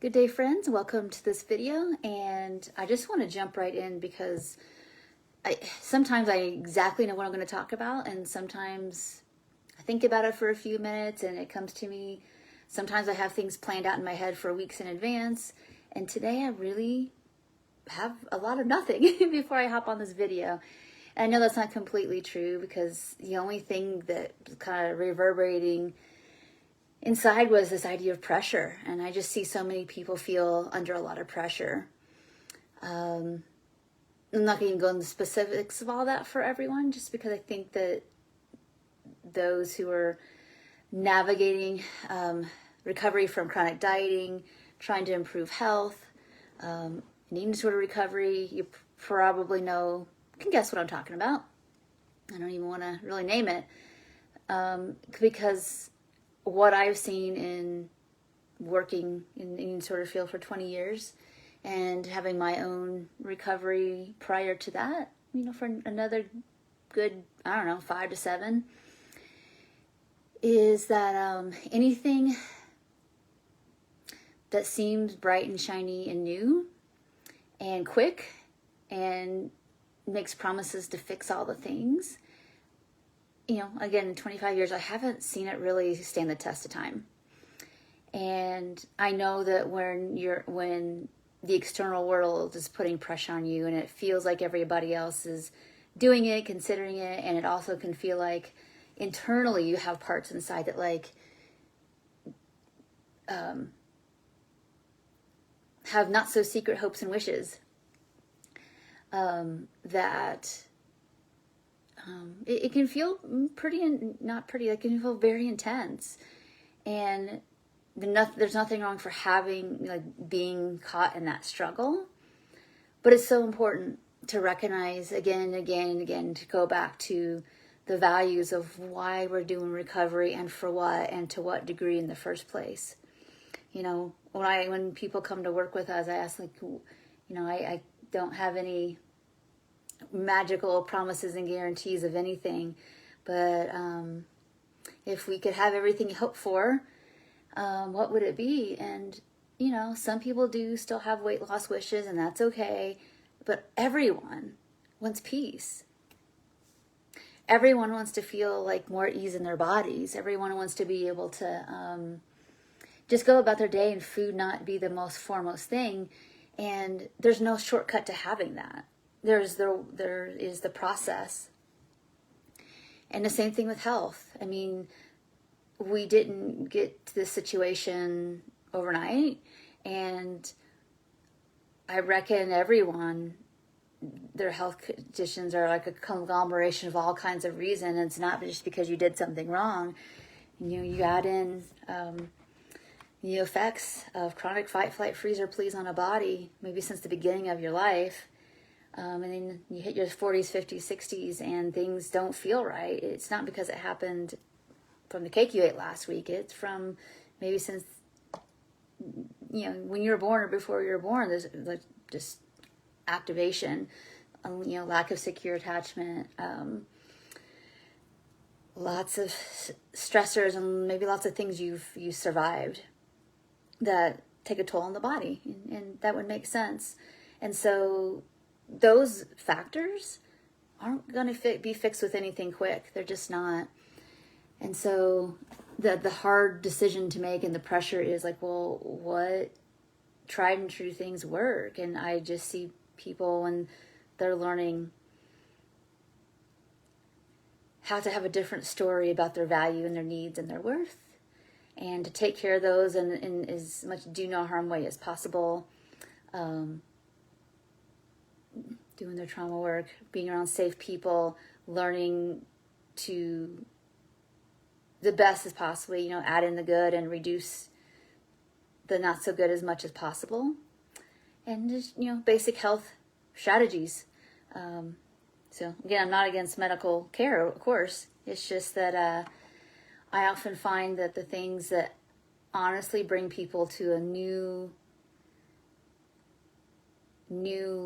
Good day, friends. Welcome to this video, and I just want to jump right in because sometimes I exactly know what I'm going to talk about, and sometimes I think about it for a few minutes and it comes to me. Sometimes I have things planned out in my head for weeks in advance, and today I really have a lot of nothing before I hop on this video. And I know that's not completely true because the only thing that kind of reverberating inside was this idea of pressure, and I just see so many people feel under a lot of pressure. I'm not going to go into the specifics of all that for everyone, just because I think that those who are navigating recovery from chronic dieting, trying to improve health, needing sort of recovery, you probably can guess what I'm talking about. I don't even want to really name it because what I've seen in working in any sort of field for 20 years and having my own recovery prior to that, for another good, 5 to 7, is that anything that seems bright and shiny and new and quick and makes promises to fix all the things, again, in 25 years, I haven't seen it really stand the test of time. And I know that when the external world is putting pressure on you and it feels like everybody else is doing it, considering it, and it also can feel like internally you have parts inside that have not so secret hopes and wishes, that it can feel not pretty, it can feel very intense. And there's nothing wrong for being caught in that struggle. But it's so important to recognize again and again and again, to go back to the values of why we're doing recovery and for what and to what degree in the first place. When people come to work with us, I ask, I don't have any magical promises and guarantees of anything, but if we could have everything you hope for, what would it be? And some people do still have weight loss wishes, and that's okay, but everyone wants peace. Everyone wants to feel like more ease in their bodies. Everyone wants to be able to just go about their day and food not be the most foremost thing. And there's no shortcut to having that. There is the process. And the same thing with health. We didn't get to this situation overnight, and I reckon everyone, their health conditions are like a conglomeration of all kinds of reasons. It's not just because you did something wrong. You add in the effects of chronic fight, flight, freeze, or freeze on a body, maybe since the beginning of your life. And then you hit your 40s, 50s, 60s, and things don't feel right. It's not because it happened from the cake you ate last week. It's from maybe since, when you were born or before you were born, there's just activation, lack of secure attachment, lots of stressors, and maybe lots of things you survived that take a toll on the body, and that would make sense. And so those factors aren't going to be fixed with anything quick. They're just not. And so the hard decision to make and the pressure is what tried and true things work? And I just see people when they're learning how to have a different story about their value and their needs and their worth, and to take care of those in as much do no harm way as possible. Doing their trauma work, being around safe people, learning to the best as possibly, add in the good and reduce the not so good as much as possible. And just, basic health strategies. So again, I'm not against medical care, of course. It's just that I often find that the things that honestly bring people to a new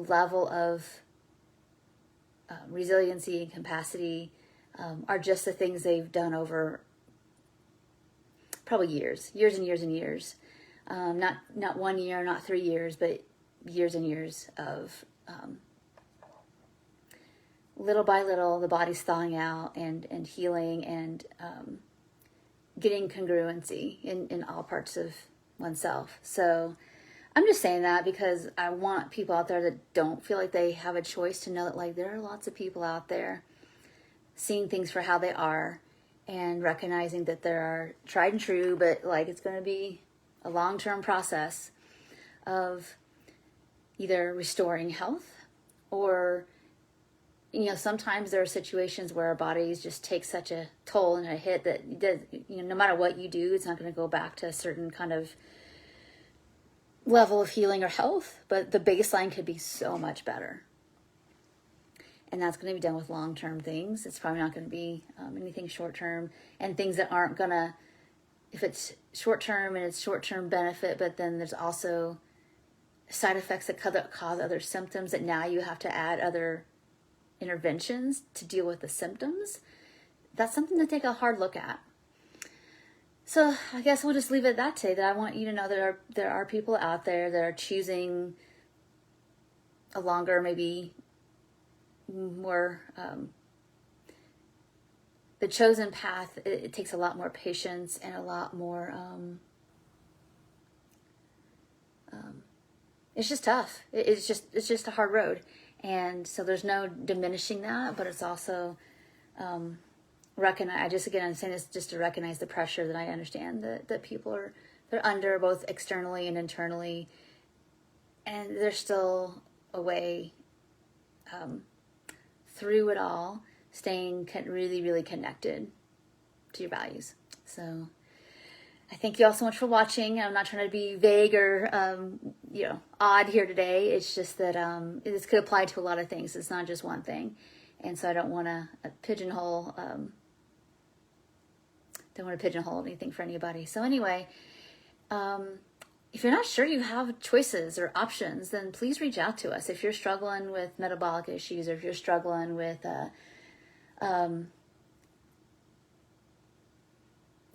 level of resiliency and capacity are just the things they've done over probably years and years and years. Not 1 year, not 3 years, but years and years of little by little, the body's thawing out and healing and getting congruency in all parts of oneself. So I'm just saying that because I want people out there that don't feel like they have a choice to know that, like, there are lots of people out there seeing things for how they are and recognizing that there are tried and true, but like it's going to be a long-term process of either restoring health or, you know, sometimes there are situations where our bodies just take such a toll and a hit that, you know, no matter what you do, it's not going to go back to a certain kind of level of healing or health, but the baseline could be so much better. And that's going to be done with long-term things. It's probably not going to be anything short-term, and things that aren't going to, if it's short-term and it's short-term benefit, but then there's also side effects that cause other symptoms that now you have to add other interventions to deal with the symptoms. That's something to take a hard look at. So I guess we'll just leave it at that today, that I want you to know that there are people out there that are choosing a longer, maybe more, the chosen path. It takes a lot more patience and a lot more, it's just tough. It's just a hard road. And so there's no diminishing that, but it's also, I'm saying this just to recognize the pressure that I understand that people they're under, both externally and internally, and there's still a way through it all, staying really, really connected to your values. So I thank you all so much for watching. I'm not trying to be vague or, odd here today. It's just that this could apply to a lot of things. It's not just one thing. And so I don't want to pigeonhole anything for anybody. So anyway, if you're not sure you have choices or options, then please reach out to us. If you're struggling with metabolic issues, or if you're struggling with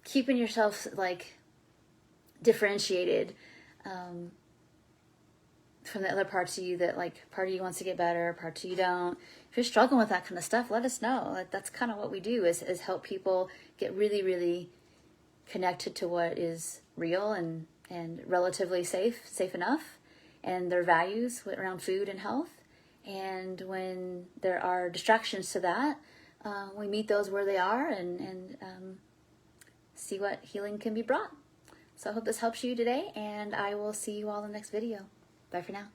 keeping yourself like differentiated from the other parts of you, that like part of you wants to get better, parts of you don't. If you're struggling with that kind of stuff, let us know. Like, that's kind of what we do is help people get really, really connected to what is real and relatively safe enough, and their values around food and health. And when there are distractions to that, we meet those where they are and see what healing can be brought. So I hope this helps you today, and I will see you all in the next video. Bye for now.